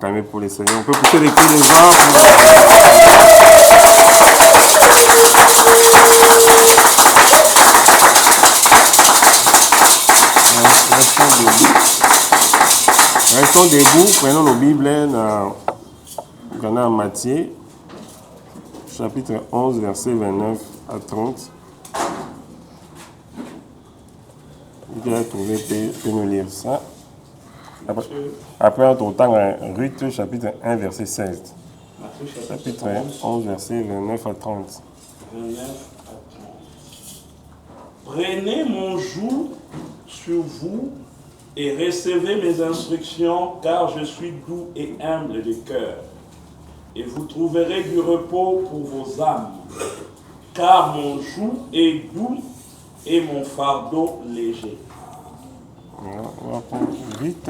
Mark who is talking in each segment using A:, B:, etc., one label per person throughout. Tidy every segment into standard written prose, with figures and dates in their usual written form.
A: acclamer pour les Seigneurs. On peut pousser les cris des gens. Restons debout, prenons nos Bibles dans Matthieu, chapitre 11, versets 29 à 30. Vous allez trouver, peut nous lire ça. Après, on temps Ruth, chapitre 1, verset 16. Chapitre 11, verset 29 à 30.
B: 29 à 30. Prenez mon joug sur vous et recevez mes instructions, car je suis doux et humble de cœur. Et vous trouverez du repos pour vos âmes, car mon joug est doux et mon fardeau léger.
A: On va prendre Ruth.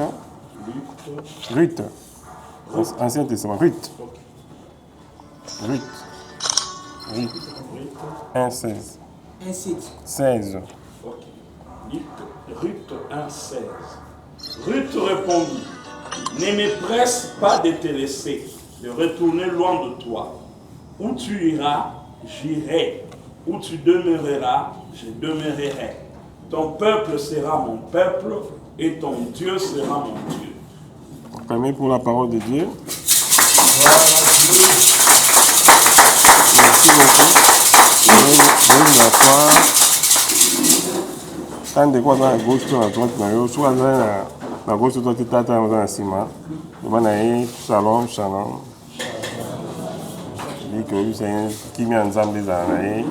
A: Ancien Testament. Ruth. 1, 16. 16.
B: Ok. Ruth 1, 16. Ruth répondit, ne me presse pas de te laisser, de retourner loin de toi. Où tu iras, j'irai. Où tu demeureras, je demeurerai. Ton peuple sera mon peuple et ton Dieu sera mon Dieu.
A: Acclamez pour la parole de Dieu. Merci beaucoup. La foi. Quand de quoi dans la gauche, sur la droite, soit dans la gauche, sur la droite, dans la cima. Shalom, shalom. Je dis que le Seigneur qui met ensemble les années.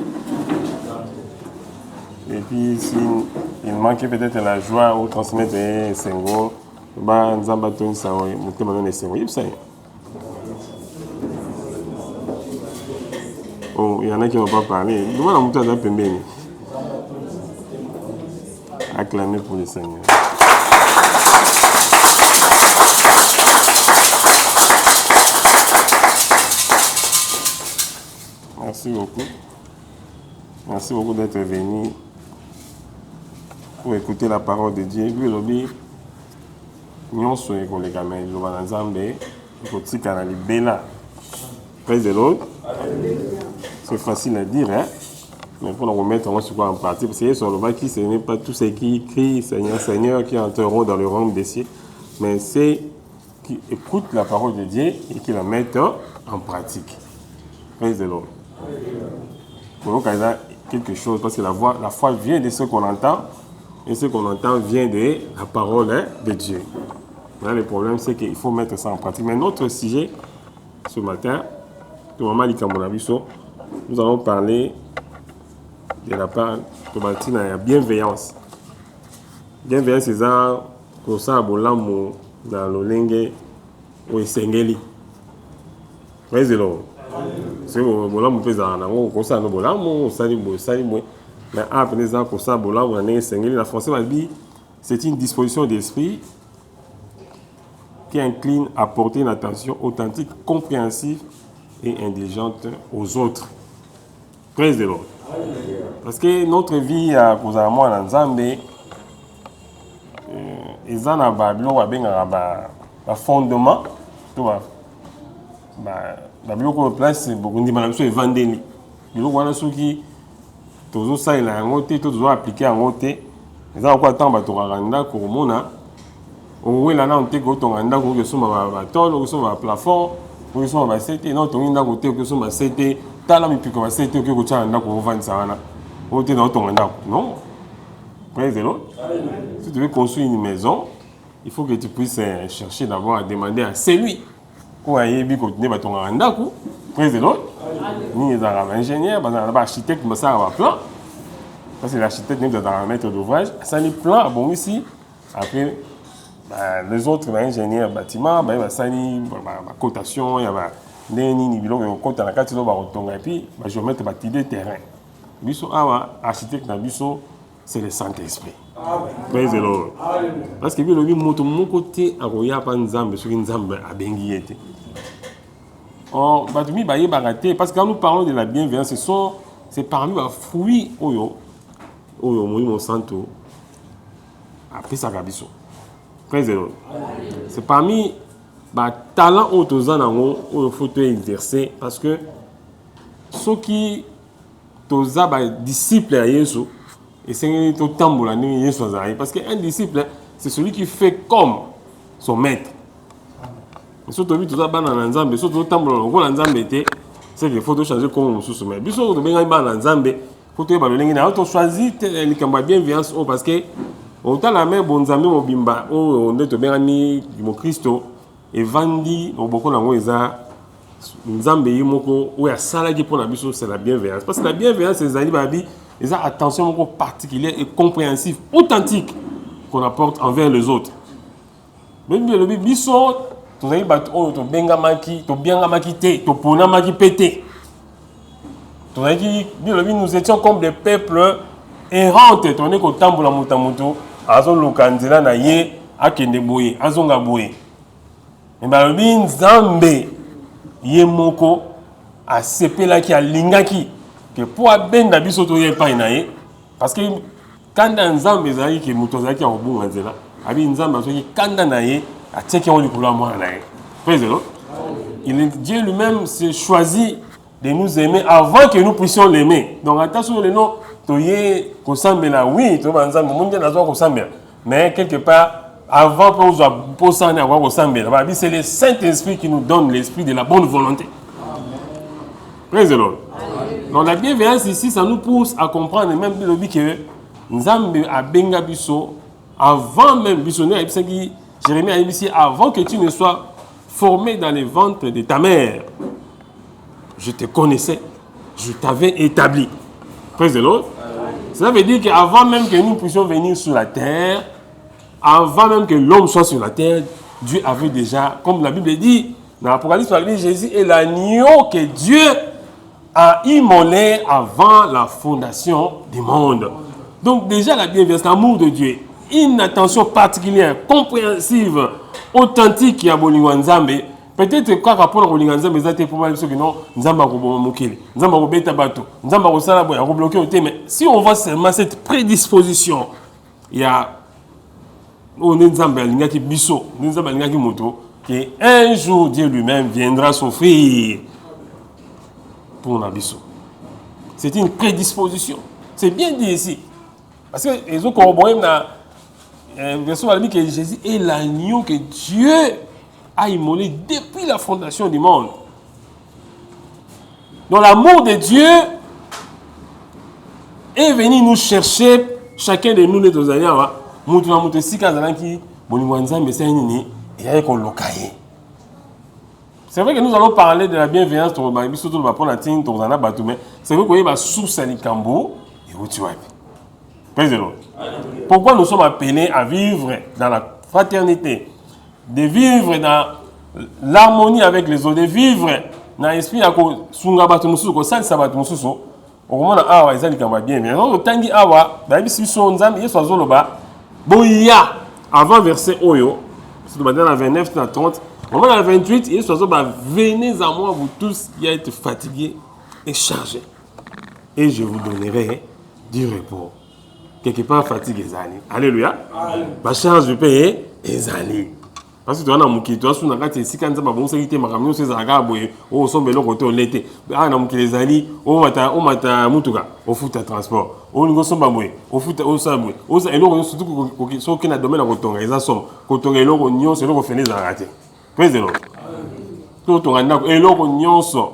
A: Et puis, s'il manquait peut-être la joie ou transmettre les singles, il y en a qui n'ont pas parlé. Acclamez pour le Seigneur. Merci beaucoup. Merci beaucoup d'être venu pour écouter la parole de Dieu. Lui, l'objet, nous sommes les gamins, nous sommes ensemble, nous sommes dans les bélas. Praise the Lord. C'est facile à dire, hein? Mais pour nous remettre en pratique, parce que sur le bas, ce n'est pas tous ceux qui crient Seigneur, Seigneur, qui entreront dans le royaume des cieux, mais c'est qui écoutent la parole de Dieu et qui la mettent en pratique. Praise the Lord. Pour nous, quelque chose, parce que la foi vient de ce qu'on entend, et ce qu'on entend vient de la parole de Dieu. Là, le problème, c'est qu'il faut mettre ça en pratique. Mais notre sujet, ce matin, nous allons parler de la part de la bienveillance. Bienveillance, c'est ça, qu'on sait dans le lingue ou sengeli. Praise the Lord. C'est bolam pesa na ngo ko sa no bolam sali moi mais après ça ko sa bolam on est sengeli la français va dire c'est une disposition d'esprit qui incline à porter une attention authentique, compréhensive et indulgente aux autres. Praise the Lord. Parce que notre vie à cause à moi en Zambie ils en a ba bilo wa benga ba fondement tu vois ba biloko place bokundi bana biso evandeli biloko wana soki tozosalela yango te to tozoaplike yango te eza kokoa ntango batongaka ndako komona owela nano te kotonga ndako okosomba batole okosomba baplafond okosomba base te na otongi ndako te okosomba base te tala mipiko base te okoki kotyala ndako ovandisa wana oyo te na otonga ndako non. Praise the Lord. Si tu veux construire une maison, il faut que tu puisses chercher d'abord à demander à celui qui a yebi continuer batonga ndako. Praise the Lord. Ni les ingénieurs, architecte, mais ça va plan. Parce que l'architecte n'est pas dans un maître d'ouvrage. Ça les plan bon ici. Après les autres ingénieurs bâtiments, ça y cotation, il y a des niveaux de compte à la carte et puis je vais mettre des terrains. Biso architecte na biso c'est le Saint-Esprit. Praise the Lord. Parce que le moto mon côté a roya pa nzambe sur nzambe a bengi été. Oh, batumi ba yebaraté parce que quand nous parlons de la bienveillance c'est parmi les fruits oyo mon santo après ça gabiso. Praise the Lord. C'est parmi talent autour il faut exercer parce que ceux qui toza disciple à Yesu et c'est tout tambour Yesu parce qu'un disciple c'est celui qui fait comme son maître. Surtout tout ça ban en Nzambe surtout tambour ko Nzambe té c'est qu'il faut changer comme mususu mais biso to benga ban Nzambe faut to ba lengi na to choisir les kamba bienveillance parce que autant la main bon Nzambe mobimba on to benga ni mo Christo et vandi oboko nango eza Nzambe yimoko ou ya sala qui pour la biso c'est la bienveillance parce que la bienveillance c'est zali babi ils ont attention particulière et compréhensive authentique qu'on apporte envers les autres. Même le biso to zali bat o to benga maki to bianga maki te to pona maki pété. To zali nous étions comme des peuples errants to ne ko tambola mutamuto azo lokandela na ye akende boye azonga boye. Mais balobi Nzambe yemoko a sepela ki alingaki que pour abenda biso to ye pa inaye parce que quand Nzambe zali ki muto zali ki obunga nzela abi Nzambe azoki kanda na ye ateki on likolo mwa na ye. Praise the Lord. Dieu lui-même s'est choisi de nous aimer avant que nous puissions l'aimer. Donc attention le nom to ye ko sambela oui to Nzambe monde na zo ko sambela mais quelque part avant pour s'en avoir au Sambé, c'est le Saint-Esprit qui nous donne l'esprit de la bonne volonté. Praise the Lord. Donc la bienveillance ici, ça nous pousse à comprendre même le but que Nzambe a benga biso avant même bisonner Jérémie a dit avant que tu ne sois formé dans le ventre de ta mère, je te connaissais, je t'avais établi. Praise the Lord. Ça veut dire qu'avant même que nous puissions venir sur la terre, avant même que l'homme soit sur la terre, Dieu avait déjà, comme la Bible dit, dans l'Apocalypse, Jésus est l'agneau que Dieu a immolé avant la fondation du monde. Donc déjà la bienveillance, l'amour de Dieu, une attention particulière, compréhensive, authentique qui a Bolingo Nzambe. Peut-être que rapport à Bolingo Nzambe, c'est pour moi que non, Nzamba Mokele, Nzamba Beta Bato, Nzamba Salabo, a bloqué au thème. Mais si on voit seulement cette prédisposition, il y a un jour Dieu lui-même viendra s'offrir pour Nabiso. C'est une prédisposition. C'est bien dit ici. Parce que les autres corroborent dans verset que Jésus est l'agneau que Dieu a immolé depuis la fondation du monde. Donc l'amour de Dieu est venu nous chercher, chacun de nous, les deux années. C'est vrai que nous allons parler de la bienveillance, mais c'est vrai qu'il y a une source à l'Ikambo et où tu vas. Pourquoi nous sommes appelés à vivre dans la fraternité, de vivre dans l'harmonie avec les autres, de vivre dans l'esprit de Sunga Batumusu, de San Sabatumusu, au moment où Awa est bien. Mais dans le temps où Awa, Boya, avant verset Oyo, c'est dans la 29, dans la 30, au moment de la 28, il y a venez à moi, vous tous qui êtes fatigués et chargés, et je vous donnerai du repos. Quelque part, fatigue les années. Alléluia. Ma charge de payer les années. Parce que tu as un mouki, tu as un mouki, si quand tu as un mouki, tu as un mouki, tu as un mouki, tu as un mouki, tu as un mouki, tu as un mouki, tu as un mouki, au foot à transport, au niveau de Bamoué, au foot au Samoué, au Samoué, surtout ceux qui ont domaine à Cotonga, ils sont Cotonga et l'Oignon, c'est l'Oignon finit à rater. Praise the Lord. Tout on a et l'Oignon sont.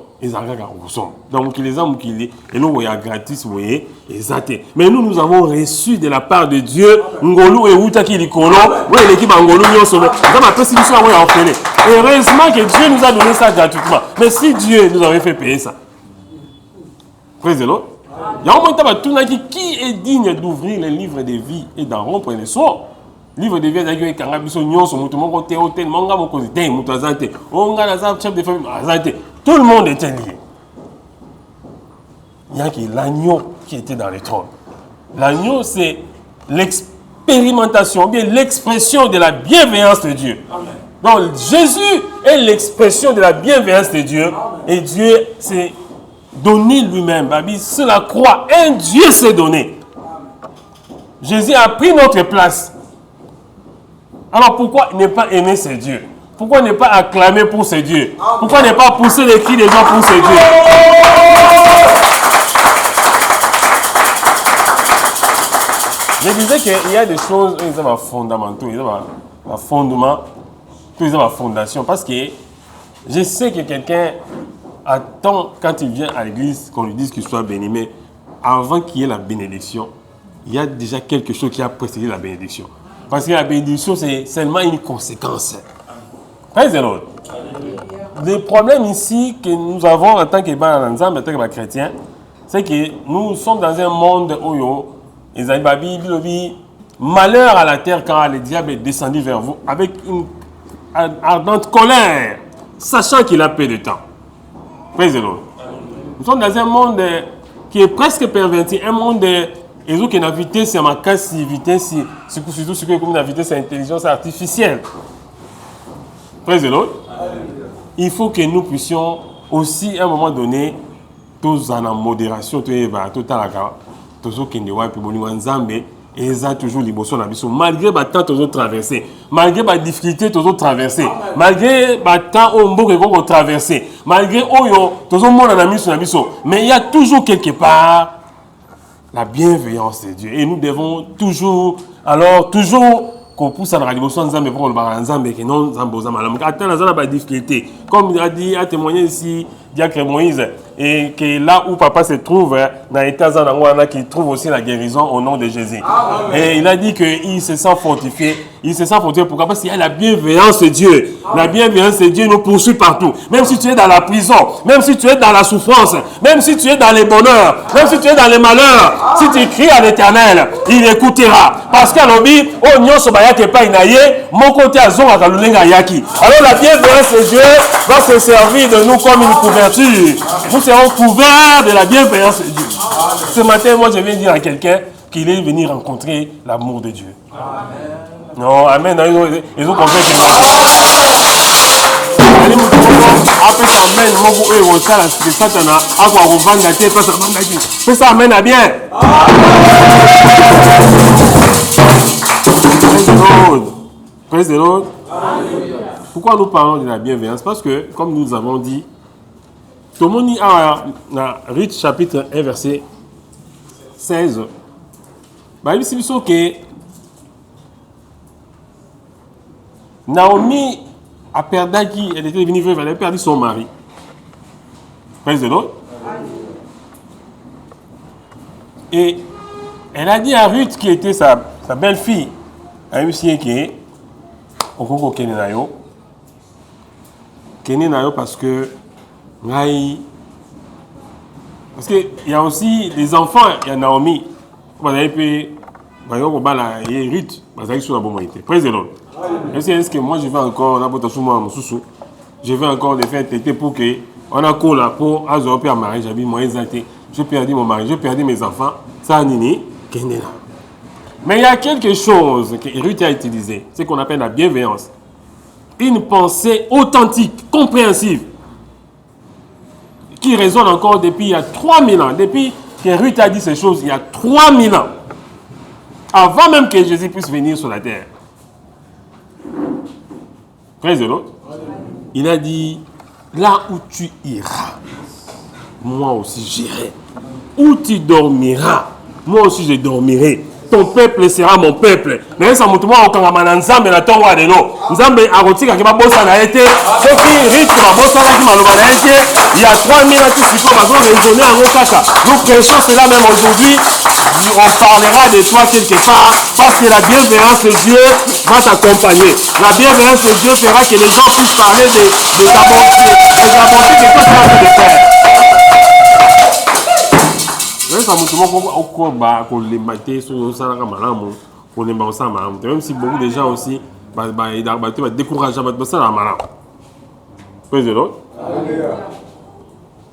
A: Donc les hommes qui les et nous voyons gratis vous voyez exact. Mais nous avons reçu de la part de Dieu ngolu et utaki likolo oui l'équipe ngolu nyonso nous avons appris si nous sommes en et heureusement que Dieu nous a donné ça gratuitement. Mais si Dieu nous avait fait payer ça. Praise the Lord. Il y a un moment qui est digne d'ouvrir les livres de vie et d'en rompre les sons. Livre de vie avec un rabiso nyonso mutu moko te hôtel manga moko te mutu azante onga na za chef de famille azante. Tout le monde était lié. Il y a l'agneau qui était dans le trône. L'agneau, c'est l'expérimentation, bien l'expression de la bienveillance de Dieu. Amen. Donc Jésus est l'expression de la bienveillance de Dieu. Amen. Et Dieu s'est donné lui-même. Sur la croix, un Dieu s'est donné. Amen. Jésus a pris notre place. Alors pourquoi ne pas aimer ce Dieu? Pourquoi ne pas acclamer pour ces dieux? Pourquoi ne pas pousser les cris des gens pour ces dieux? Je disais qu'il y a des choses, ils ont un fondamental, ils ont un fondement, ils ont une fondation. Parce que je sais que quelqu'un attend, quand il vient à l'église, qu'on lui dise qu'il soit béni. Mais avant qu'il y ait la bénédiction, il y a déjà quelque chose qui a précédé la bénédiction. Parce que la bénédiction, c'est seulement une conséquence. Praise the Lord. Le problème ici que nous avons en tant que en tant que chrétiens, c'est que nous sommes dans un monde où malheur à la terre quand le diable est descendu vers vous avec une ardente colère, sachant qu'il a peu de temps. Praise the Lord. Nous sommes dans un monde qui est presque perverti, un monde qui est à vitesse, c'est ma casse, vitesse, surtout ce qui est comme une vitesse, c'est l'intelligence artificielle. Praise the Lord. Il faut que nous puissions aussi, à un moment donné, tous en modération, tout à et ça toujours liboso na biso malgré temps toujours traverser malgré les difficultés toujours traverser malgré temps au mboka ko traverser malgré oyo toujours mona na miso na biso mais il y a toujours quelque part la bienveillance de Dieu et nous devons toujours qu'on pousse à la liboso nzambe pour le nzambe que non nzambe za malamu attends na ba difficulté comme il a dit à témoigner ici Diacre Moïse et que là où papa se trouve dans l'état qui trouve aussi la guérison au nom de Jésus. Et il a dit qu'il se sent fortifié. Il se sent fortifié pourquoi? Parce qu'il y a la bienveillance de Dieu. La bienveillance de Dieu nous poursuit partout. Même si tu es dans la prison, même si tu es dans la souffrance, même si tu es dans les bonheurs, même si tu es dans les malheurs, si tu cries à l'Éternel, il écoutera. Parce qu'à l'obi, oh nyonso bayake pa inaye, mon côté à zonga kalulenga yaki. Alors la bienveillance de Dieu va se servir de nous comme une couverture. Nous serons couverts de la bienveillance de Dieu. Ce matin, moi, je viens dire à quelqu'un qu'il est venu rencontrer l'amour de Dieu. Amen. Non, amen. Ils ont compris que amen. Bien. Praise the Lord. Pourquoi nous parlons de la bienveillance? Parce que, comme nous avons dit, tout le monde dit dans Ruth chapitre 1 verset 16, il dit que Naomi a perdu, elle était venue veuve, elle a perdu son mari. Praise the Lord. Et elle a dit à Ruth qui était sa belle-fille, à un monsieur qui est au Koko Kenenayo, parce que qu'il y a aussi les enfants, il y a Naomi, vous avez pu, Ruth, Praise the Lord. Est-ce que moi je vais encore, je vais encore les faire têter pour que on a quoi là pour avoir un mariage, j'ai perdu mon mari, j'ai perdu mes enfants, ça nini, mais il y a quelque chose que Ruth a utilisé, c'est qu'on appelle la bienveillance. Une pensée authentique, compréhensive, qui résonne encore depuis il y a 3000 ans. Depuis que Ruth a dit ces choses, il y a 3000 ans. Avant même que Jésus puisse venir sur la terre. Praise the Lord. Il a dit, là où tu iras, moi aussi j'irai. Où tu dormiras, moi aussi je dormirai. Ton peuple sera mon peuple. Mais ça m'a dit Nzambe na tongo de l'eau. Nzambe a retiré que ma bosse a été. Ce qui risque ma bosse a été. Il y a 3000 ans qui s'y font raisonner en Okaka. Nous prêchons cela même aujourd'hui. On parlera de toi quelque part. Parce que la bienveillance de Dieu va t'accompagner. La bienveillance de Dieu fera que les gens puissent parler de ta bonté. De la bonté que toi tu as fait de faire. Même si beaucoup de gens aussi découragent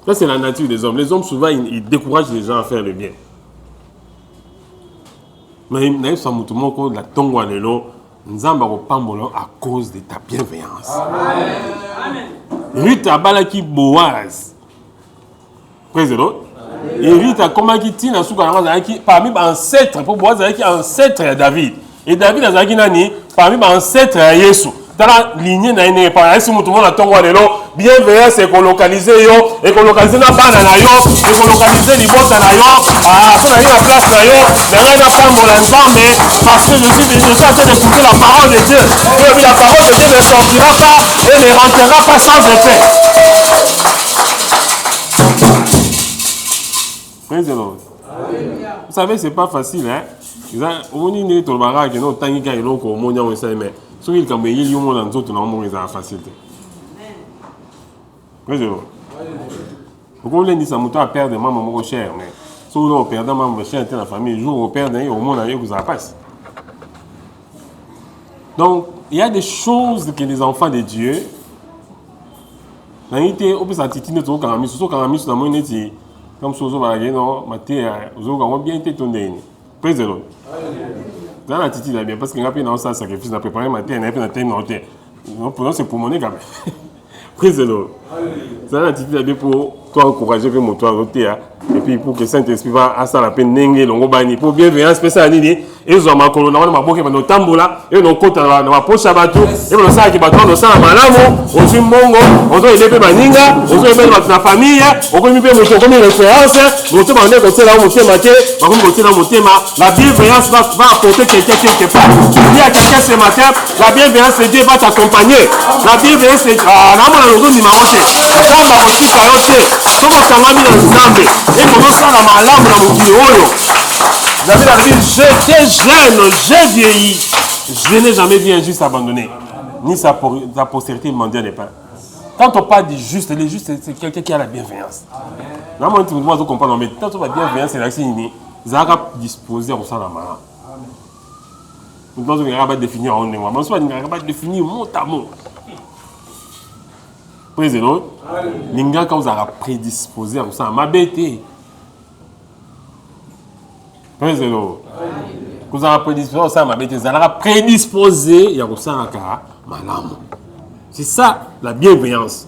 A: ça c'est la nature des hommes. Les hommes souvent ils découragent les gens à faire le bien. Mais la tongo à à cause de ta bienveillance. Ruth a balaki Boaz. Praise the Lord. Et Ruth a commencé parmi les ancêtres, pour Boaz, ancêtre de David. Et David a parmi les ancêtres de Jésus. Dans la lignée n'est pas si tout le monde attend bienveillance et qu'on localise yo et qu'on localise na bana na yo et qu'on localise libota na yo pour aller à la place na yo mais rien n'a pas mon ensemble parce que je suis en train d'écouter la parole de Dieu et la parole de Dieu ne sortira pas et ne rentrera pas sans effet. Praise the Lord. Vous savez c'est pas facile hein. On dit que tout le barrage que non tangi ka iloko au monde on sait mais ce qu'il comme il y a monde dans autres non monde ça facilité. Praise the Lord. Pourquoi on dit ça muto à perdre maman mon cher mais si on perd maman cher dans la famille jour on perd au monde là que ça passe. Donc il y a des choses que les enfants de Dieu na été au plus attitude de quand mis sur quand mis dans mon neti comme sozo bagé non maté zo quand bien été tourné. Praise the Lord. Dans l'attitude là bien parce que n'a pas dans ça sacrifice n'a préparé matin n'a pas dans thème non non pour c'est pour mon quand même. Praise the Lord. Dans l'attitude là bien pour toi encourager que mon toi roter et puis pour que Saint-Esprit va à ça la peine nengue longo bani pour bienveillance spéciale nini et zo makolo na wana maboke bano tambola et no kota na maposha bato et bano ça ki bato no ça malamu ozi mbongo ozo elepe baninga ozo elepe na famille okomi pe moto comme référence moto ba ndeko tsela motema te bakomi kotela motema la bienveillance va apporter quelqu'un quelque part. Il y a quelqu'un ce matin la bienveillance de Dieu va t'accompagner. La bienveillance na mona lozo ni maote kamba kotika yote somo sangami na nzambe et kozo sala malamu na mokili oyo. David a dit, j'étais jeune, j'ai vieilli. Je n'ai jamais vu un juste abandonné, ni sa postérité mondiale n'est pas. Quand on parle du juste, le juste, c'est quelqu'un qui a la bienveillance. Normalement, tu dois comprendre, mais quand on a la bienveillance, c'est l'accès inné. Ils ont disposé au sein de la main. Nous devons pas définir en moi. Mais soit nous n'avons pas définir mot à mot. Président, l'inga quand vous avez prédisposé au sein de ma bête. Président, vous avez prédisposé au sein de ma bête. Vous avez prédisposé au sein de ma lame. C'est ça la bienveillance.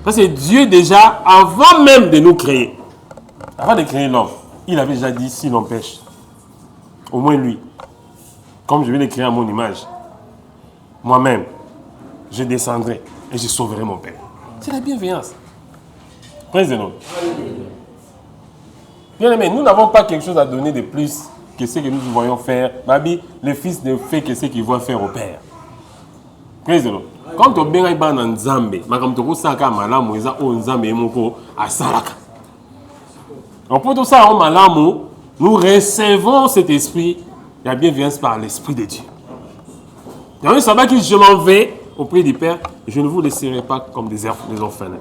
A: Parce que Dieu déjà, avant même de nous créer, avant de créer l'homme, il avait déjà dit si l'on pêche, au moins lui, comme je vais le créer à mon image, moi-même, je descendrai et je sauverai mon Père. C'est la bienveillance. Président. Bien aimé, nous n'avons pas quelque chose à donner de plus que ce que nous voyons faire. Babi, le Fils ne fait que ce qu'il voit faire au Père. Président. Quand tu es bien en Nzambe, tu as malamu eza o Nzambe moko asalaka. En pour tout ça, nous recevons cet esprit, la bienveillance par l'Esprit de Dieu. Dans le sabbat que je m'en vais auprès du Père, je ne vous laisserai pas comme des orphelins.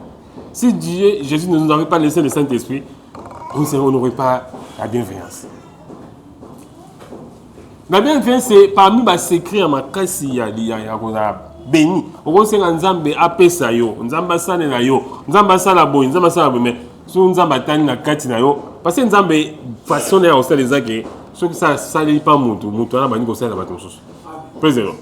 A: Si Dieu, Jésus ne nous avait pas laissé le Saint-Esprit, on n'aurait pas la bienveillance. La bienveillance, c'est parmi les secrets à ma casse, il y a béni. On sait que Nzambe apesa yo, Nzamba sala na yo, Nzamba sala boy, Nzamba sala boy, mais si Nzamba tani na kati na yo, parce que Nzambe façon na osala les ake, ce que ça n'est pas mutu na bani ko sala bato soso. Président.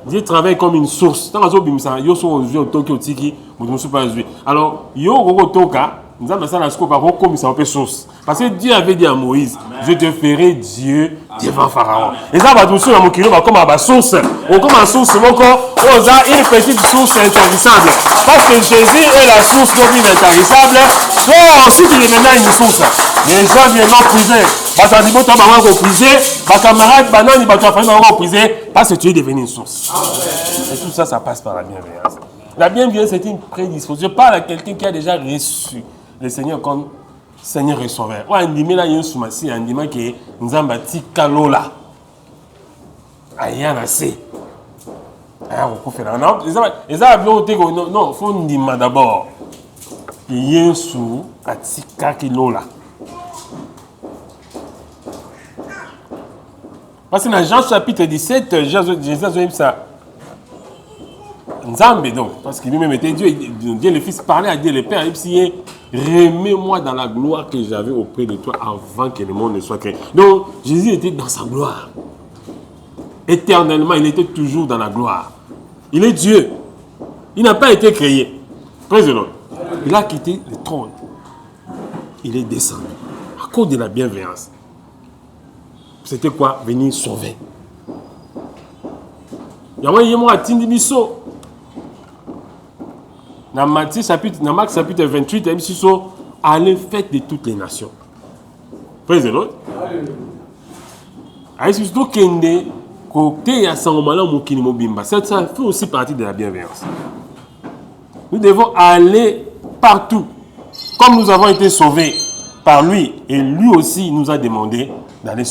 A: Dieu travaille comme une source. Tant que bimisa yo so ozui Tokyo tiki, mutu so pas ozui. Alors yo koko toka, Nzamba sala sko pa ko comme ça source. Parce que Dieu avait dit à Moïse, je te ferai Dieu devant Pharaon. Et ça va tout sur mon kilo comme à source. Ou comme à source mon corps, on a une petite source intarissable. Parce que Jésus est la source d'eau intarissable. Toi aussi tu es maintenant une source. Les gens viennent puiser. Parce que tu vas puiser. Mes camarades banani vont puiser parce que tu es devenu une source. Et tout ça, ça passe par la bienveillance. La bienveillance, c'est une prédisposition. Je parle à quelqu'un qui a déjà reçu le Seigneur comme Seigneur et Sauveur. Ou andimé là yon soumasi andima ke nzamba tika lola. Ayana se. Ah on peut faire non. Les a bien ôté non, faut ndima d'abord. Yesu atika ki lola. Parce que dans Jean chapitre 17, Jésus a dit ça. Nzambe donc, parce qu'il lui-même était Dieu, Dieu le Fils parlait à Dieu le Père, il dit, remets-moi dans la gloire que j'avais auprès de toi avant que le monde ne soit créé. Donc, Jésus était dans sa gloire. Éternellement, il était toujours dans la gloire. Il est Dieu. Il n'a pas été créé. Président. Il a quitté le trône. Il est descendu. À cause de la bienveillance. C'était quoi? Venir sauver. Il yango yemo atindi biso na Matthieu chapitre na Marc chapitre 28 biso allez faites de toutes les nations. Praise the Lord. Aïe surtout kende côté ya sangomala mokini mobimba. Ça fait aussi partie de la bienveillance. Nous devons aller partout. Comme nous avons été sauvés par lui, et lui aussi nous a demandé d'aller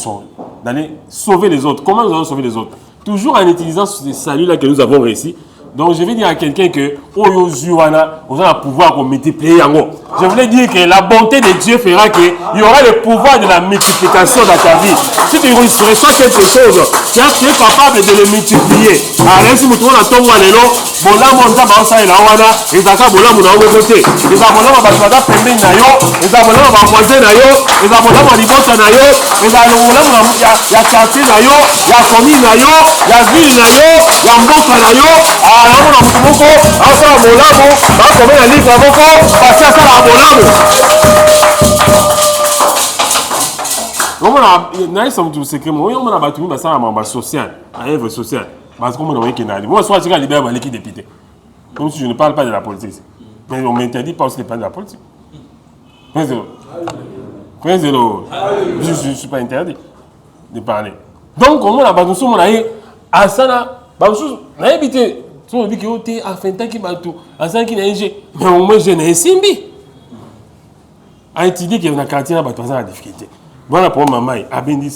A: sauver les autres. Comment nous allons sauver les autres? Toujours en utilisant ce salut-là que nous avons réussi. Donc je vais dire à quelqu'un que Oyo Zuwana, on a le pouvoir de multiplier. Je voulais dire que la bonté de Dieu fera qu'il y aura le pouvoir de la multiplication dans ta vie. Si tu reçois quelque chose, tu es capable de le multiplier. Alors si tu as ton walelo, bola monza bansa ila wana, ezaka bola muna ngo côté. Ezaka bola babata pembe na yo, ezaka bola babwaze na yo, ezaka bola malibota na yo, ezaka bola ya quartier na yo, ya famille na yo, ya ville na yo, ya mboka na yo. Alors on a beaucoup, ensemble bolamo, ba combien de livres beaucoup, parce que ça la bolamo. On a some to secret, on a battu ba ça ma social, à œuvre sociale. Parce qu'on a qu'il n'a dit. Moi soit tu as libéré ma l'équipe député. Même si je ne parle pas de la politique. Mais on m'interdit pas aussi de parler de la politique. Praise the Lord. Je ne suis pas interdit de parler. Donc on a battu sur mon aïe à ça ba na habité. So on dit que tu as fait tant qu'il va tout, à ça qu'il a mais au moins je n'ai simbi. A étudié qu'il y a une quartier là, tu as des difficultés. Voilà pour maman, a bien dit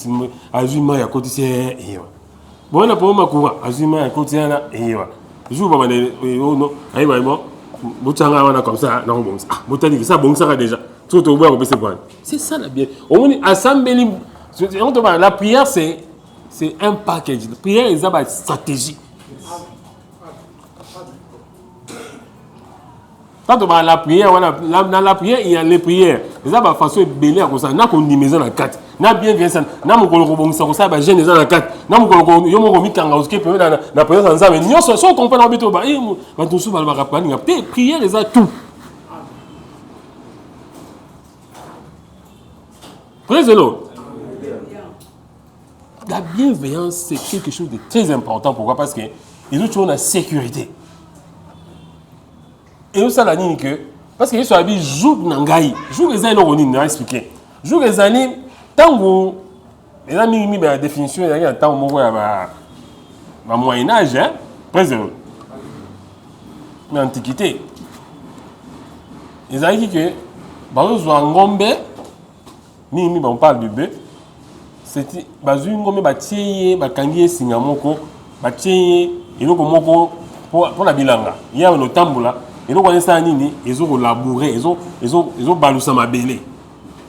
A: azuma ya côté c'est et voilà pour ma cour, azuma ya côté là et je vois non, aïe vraiment, botanga wana comme ça, non bon, botani ça bon ça déjà. Tout au bout c'est ça la bien. On dit assembler la prière c'est un package. La prière est une stratégie. Quand on va la prière, dans la prière, il y a les prières. Les gens façon belé comme ça, n'a qu'on dit maison la 4. N'a bien bien ça, n'a mon colon bon ça comme ça, bah jeune la 4. N'a mon colon yo mon mi kanga oské peut dans la prière sans mais nous so comprendre beto ba et ba tout sou ba ba rapani nga prière les a tout. Praise the Lord. La bienveillance c'est quelque chose de très important. Pourquoi? Parce que ils ont toujours la sécurité. Et aussi la ligne que parce que ils sont habillés jour nangai jour les années on a expliqué jour les années tant que les amis mis la définition il y a un temps où ba moyen âge hein présent mais antiquité ils ont dit que bazo ngombe mimi on parle du bœuf c'est bazo ngombe ba tieye ba kangie singamoko ba tieye iloko moko pour la bilanga il y a le tambola. Et donc, on est ça, ils ont labouré, ils ont baloussé ma belé.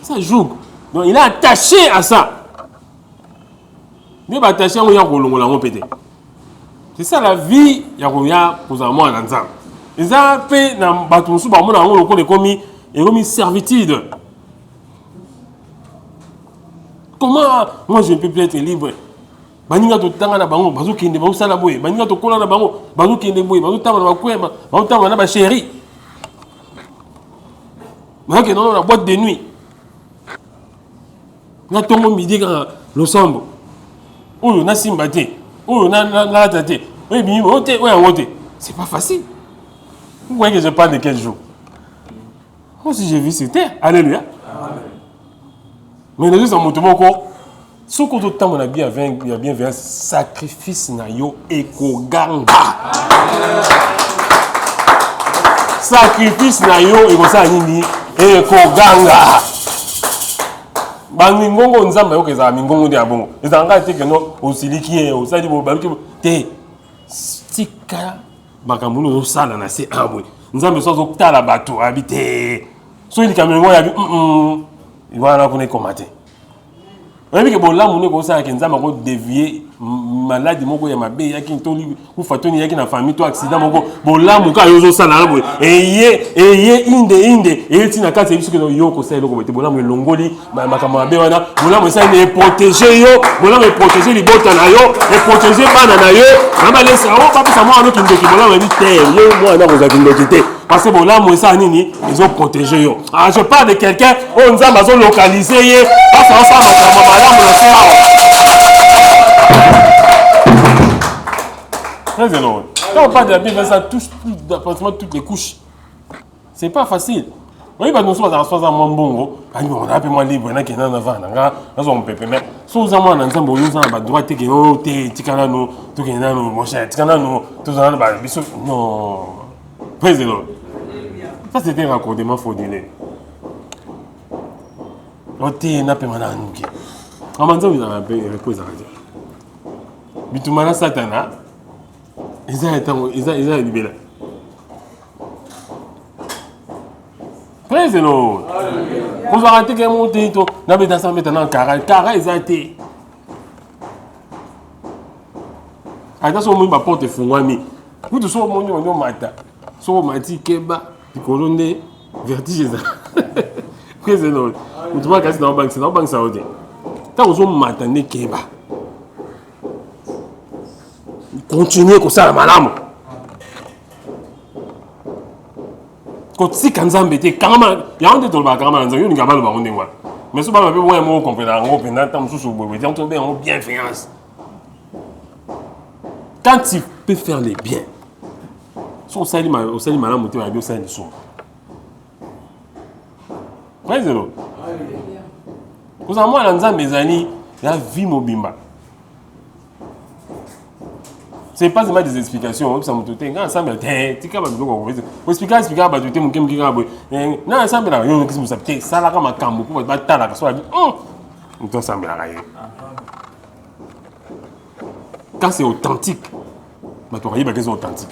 A: Ça joue. Donc, il est attaché à ça. Il est attaché à mon pété. C'est ça la vie, il y a pour moi dans ça. Ils ont fait dans bateau sous mon amour, commis servitude. Comment moi je ne peux plus être libre? Baninga to tanga na bango bazo kende bango sala boye baninga to kola na bango bazo kende boye bazo tama na bakwema bazo tama na ba chéri mais que non la boîte de nuit na tongo midi ka losambo oyo na simbate oyo na tate oyo bimi ote oyo ngote c'est pas facile. Vous voyez que je parle de quel jour? Moi si j'ai vu c'était alléluia mais les autres en motomoko. Ce que tout le temps on a bien vu un sacrifice na yo ekoganga. Sacrifice na yo ekosa nini ekoganga. Bangingongo nzamba yo keza mingongo de abongo. Ezanga te que no osiliki osali bo baluki te. Tika bakambuno no sala na se abwe. Nzambe sozo kutala bato habite. So ili kamengo ya bi iwana kone komate. On dit que bon là mon égo ça qui nous a encore dévié maladie moko ya mabe ya ki ntoli ou fatoni ya ki na famille to accident moko bon là mon ka yozo ça na bo eye inde et tina ka c'est que yo ko ça eloko bete bon là mo longoli makama mabe wana bon là mo ça ne protéger yo bon là me protéger li bota na yo et protéger bana na yo na ba laisser o papa ça moi no ki ndoki bon là mo dit terre yo moi na ko za ndoki te parce que bon là moi ça nini ils ont protégé yo. Ah je parle de quelqu'un on nous a maison localisé yé parce que ça Très énorme. Quand on parle de la Bible, ça touche pratiquement toutes les couches. C'est pas facile. Oui, nous sommes dans un monde bon. On a un peu moins libre, on a qui est en avant. On peut permettre. Si vous avez un ensemble, vous avez un droit de non. Président. Ça, c'était un raccordement frauduleux. On n'a pas mal à nous. En même temps, vous avez un peu repos à dire. Bitumana Satana, ils ont libéré. Président. Vous arrêtez que mon této, n'a pas d'ensemble maintenant, car ils ont été. Attention, on va porter Fungwami. Vous tous au monde, on mata. So mati keba, du colonne, vertige. Président. Vous trouvez que c'est dans la banque saoudienne. Tant que vous m'attendez keba. Continuez comme ça, madame. Quand si quand ça m'embête, quand même, il y a un détour par quand même, il y a une gamme de baron de moi. Mais ce pas le ouais moi comprenant, on pendant tant sous sous bobo, on tombe en bienveillance. Quand tu peux faire les biens, son salut madame monter à bio salut son. Ouais zéro. Vous en moi dans mes amis, la vie mobimba. C'est pas seulement des explications, ça me tout est ensemble, tu capable de expliquer bah tu t'es mon qui non ensemble là, yo qui me sapé ça là comme un cambo pour pas ta là soit on doit ensemble là. Quand c'est authentique, bah tu arrives à que c'est authentique.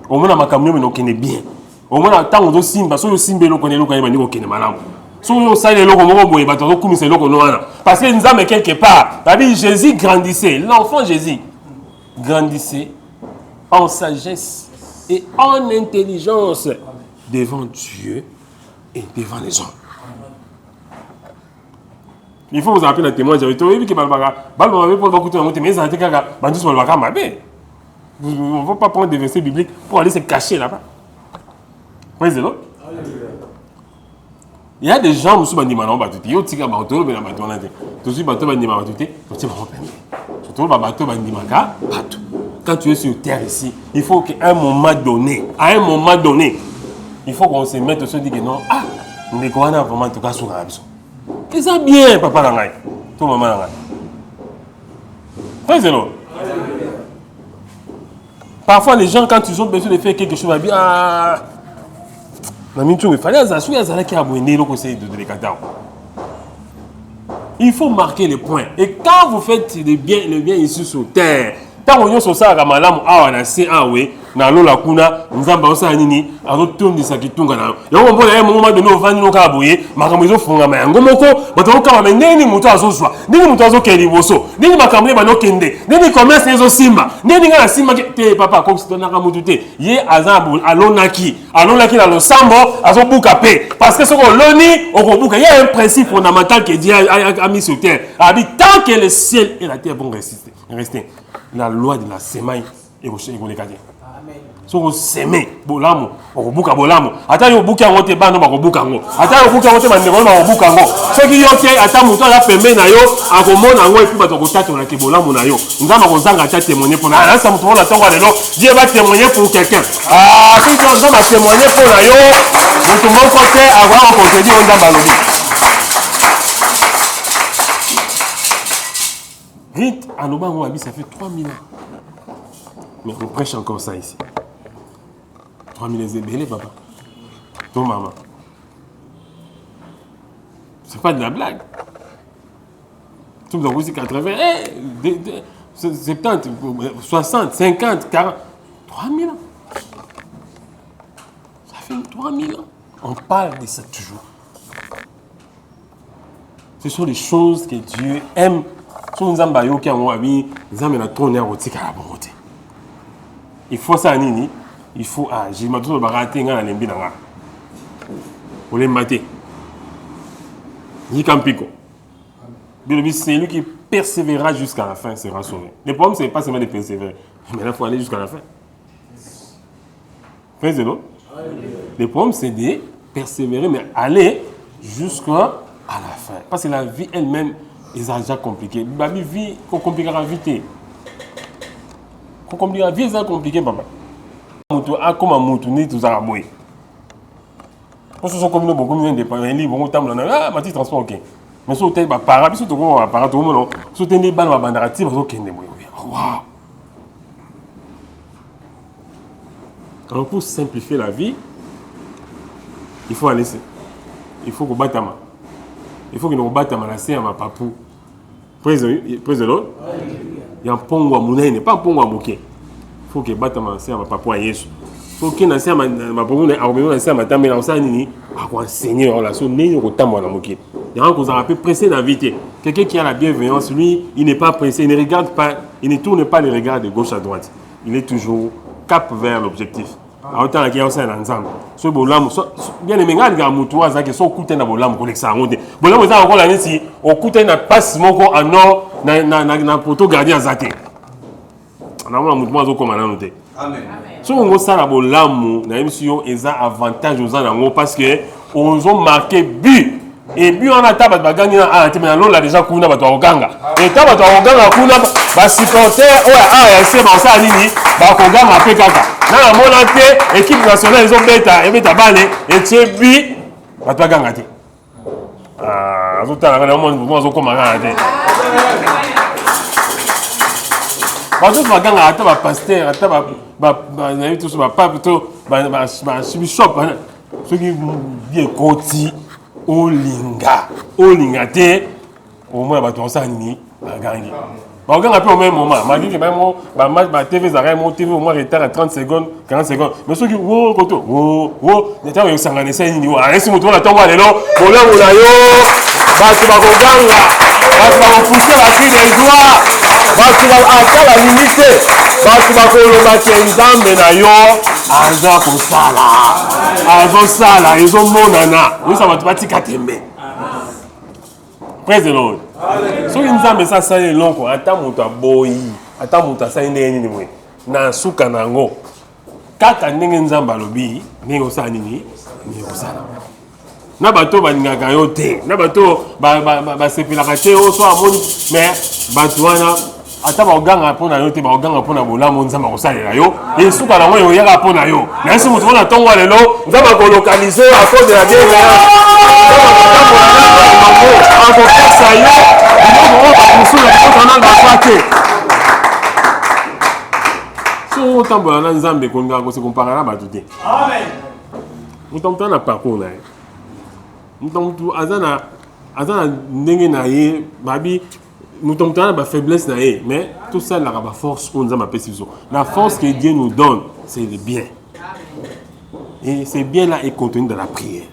A: Au moins ma camion mais on connaît bien. Au moins tant on doit simba, so simba lo connaît lo quand il va dire malam. So on sait les locaux mo boy, bah tu comme c'est locaux non parce que nous avons quelque part. C'est-à-dire Jésus grandissait, l'enfant Jésus grandissez en sagesse et en intelligence devant Dieu et devant les hommes. Il faut vous appeler le témoin. On ne va pas prendre des versets bibliques pour aller se cacher là-bas. Il y a des gens qui sont dit quand tu es sur terre ici, il faut qu'à un moment donné, il faut qu'on se mette sur dire que non, nous ne connaissons vraiment en tout cas sur la vie. Et ça bien, papa Langai, tout maman Langai. Oui, c'est non. Parfois, les gens, quand ils ont besoin de faire quelque chose, ils disent il faut marquer les points. Et quand vous faites le bien ici sur terre, tant que vous avez malamu awa na se awe na lola kuna nzamba osa nini azotondisa kitunga na yango mbona ye moment donné ovandi no ka boye makambo ezofunga mayango moko bato kama meneni muto azozwa nini muto azokeli boso nini makambo ba no kende nini commerce ezo simba nini ngana simba te papa ko sitona ka mutu te ye azabul alonaki na losambo azobuka pe parce que soko loni okobuka il y a un principe fondamental que Dieu a mis sur terre abi tant que le ciel et la terre vont rester la loi de la semaille et vous les gardez. Si vous semez, bolamo, vous bouka bolamo. Attends, vous bouka on te bano, vous bouka on. Attends, vous bouka on te mande bolamo, vous bouka on. Ce qui est, attends, vous la permet na yo, à vous mon ango et puis votre contact on a que bolamo na yo. Nous avons besoin de témoigner pour la. Ça me trouve la tombe de l'eau. Dieu va témoigner pour quelqu'un. Si tu as besoin de témoigner pour la yo, vous tout mon côté avoir un contredit on a balobi. Rite à Nobango, ça fait 3000 ans. Mais on prêche encore ça ici. 3000 ans, c'est belé, papa. Ton maman. C'est pas de la blague. Tout le monde aussi 80, 70, 60, 50, 40. 3000 ans. Ça fait 3000 ans. On parle de ça toujours. Ce sont des choses que Dieu aime. Il faut ça, Nini. Il faut agir. Je vais barater dans l'embi dans la. Vous les matez. C'est lui qui persévérera jusqu'à la fin sera sauvé. Le problème, ce n'est pas seulement de persévérer. Mais là, il faut aller jusqu'à la fin. Le problème, c'est de persévérer, mais aller jusqu'à la fin. Parce que la vie elle-même est déjà compliquée. La vie compliquera vite. Comme dire, la vie est compliquée, papa. Comme un mouton, ni tout ça, boy. Parce que comme nous, beaucoup de gens, les livres, on table, ah, ma petite transport, ok. Mais si on a un parapluie, si on a un parapluie, si on a des balles, on va banderer, ok, waouh. Alors pour simplifier la vie, il faut aller, il faut qu'on batte à main. Il faut que nous batte à main, c'est à ma papou. Praise the Lord. Il y a un pont à mouné, n'est pas un pont à mouké. Il faut que batte à main, c'est à ma papou à Yesu. Il faut que nous à ma papou, à ma tame, à enseigner la relation, n'est pas autant à la mouké. Il y a un qu'on a un peu pressé d'inviter. Quelqu'un qui a la bienveillance, lui, il n'est pas pressé, il ne regarde pas, il ne tourne pas les regards de gauche à droite. Il est toujours cap vers l'objectif. Autant qu'il y a aussi un ensemble. Ce bolam, bien aimé, quand il y a qui sont coûtés dans bolam, pour l'examen. Bolam, vous avez encore l'année si on coûtait na passe mon corps en or, na poto gardien à zaté. On a un mouvement comme on a noté. Amen. Si on voit ça na bolam, na émission, ils ont avantage aux gens parce que on ont marqué but. Et puis on a tabat bagani na tu mais là déjà kuna bato oganga. Et tabat oganga kuna ba supporter ouais c'est bon ça nini ba koganga pe kaka. Na mona te équipe nationale ils ont beta et beta bale et tiebi bato oganga te. Ah azota na monde zo koma ngana te. Bato baganga ata ba pasteur ata ba na tout ba pape to ba bishop ceux qui bien koti Olinga te au moins bato ça ni bagangi baganga pe au même moment magi que même ba TV za mon TV au moins retard à 30 secondes 40 secondes mais ceux qui koto n'était pas sangane ça ni wa esi mutu na tongo lelo bolango na yo bato baganga bato bapousser la cri de joie bato ba la limite bato bakoloba ke nzambe na yo aza kosala azosala ezomonana oyo bato batika tembe. Praise the Lord. Soki nzambe sasali eloko ata moto aboyi ata moto asali ndenge nini mwe na suka nango kaka ndenge nzambe alobi ndenge osala nini ndenge osala na bato balingaka yo te na bato basepelaka te o so amoni mais bato wana ata baoganga mpona yo te baoganga mpona bolamu nzambe akosalela yo esuka nango eyoyaka mpona yo nayesi moto wana ntongo lelo nzambe akolokalize a cause de la bienveillance akopesa yo biloko oyo bakosula kotana bakwa te so otambola na nzambe kolingaka kosekompara na bato te moto moto ana parcours na ye moto moto aza na ndenge na ye babi moto moto ana bafaiblesse na ye mais tout ça la force oyo nzambe apesi biso la force que Dieu nous donne c'est le bien et ce bien là est contenu dans la prière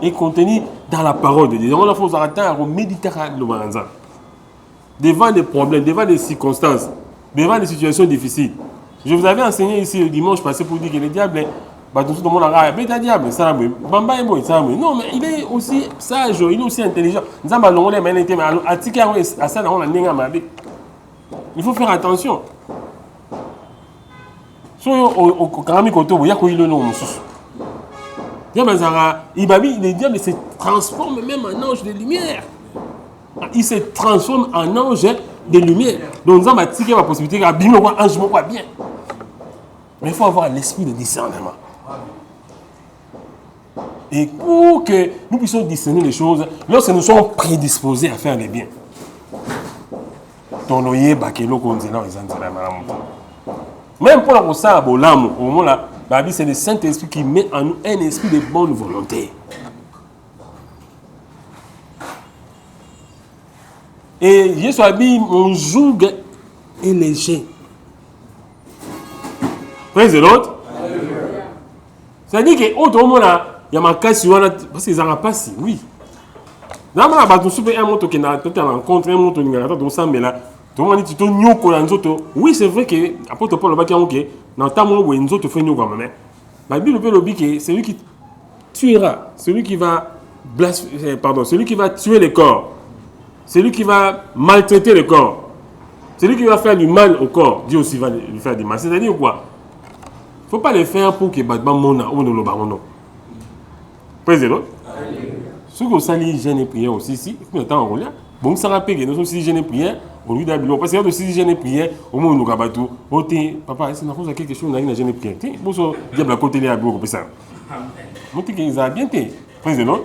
A: est contenu dans la parole de Dieu. Donc, il faut attendre méditer le manza. Devant des problèmes, devant des circonstances, devant des situations difficiles. Je vous avais enseigné ici le dimanche passé pour dire que le diable, tout le monde a dit, diable, ça Bamba est bon, ça non, mais il est aussi sage, il est aussi intelligent. Il faut faire attention. Le diable se transforme même en ange de lumière. Il se transforme en ange de lumière. Donc, nous avons la possibilité de bien. Mais il faut avoir l'esprit de discernement. Et pour que nous puissions discerner les choses, lorsque nous sommes prédisposés à faire les biens. Même pour la ça, au moment là, c'est le Saint-Esprit qui met en nous un esprit de bonne volonté. Et Jésus a dit, mon joug est léger. Praise the Lord. C'est-à-dire que autre moment là, il y a ma casse parce qu'ils n'en pas si, oui. Dans ma base, nous un moto qui n'a pas rencontré un moto qui n'a pas ensemble là. Tout le monde dit oui, c'est vrai que apôtre Paul a dit que dans le temps où nous autres faisons quand même. La Bible peut le dire que c'est lui qui tuera, celui qui va celui qui va tuer le corps, celui qui va maltraiter le corps, celui qui va faire du mal au corps, Dieu aussi va lui faire du mal. C'est-à-dire quoi? Il ne faut pas le faire pour que Batman mona ou ne le baronne. Praise Lord. Ce que vous savez, gêne et prière aussi, si, bon, ça rappelle que nous sommes aussi gêne et prière. au lieu d'habiller. Parce que si j'ai une prière, au moins nous rabattons. Oh, papa, est-ce que quelque chose, n'a jamais prière. Bon, ça, diable à côté de la bureau, comme ça. Montre qu'ils ont bien été. Président.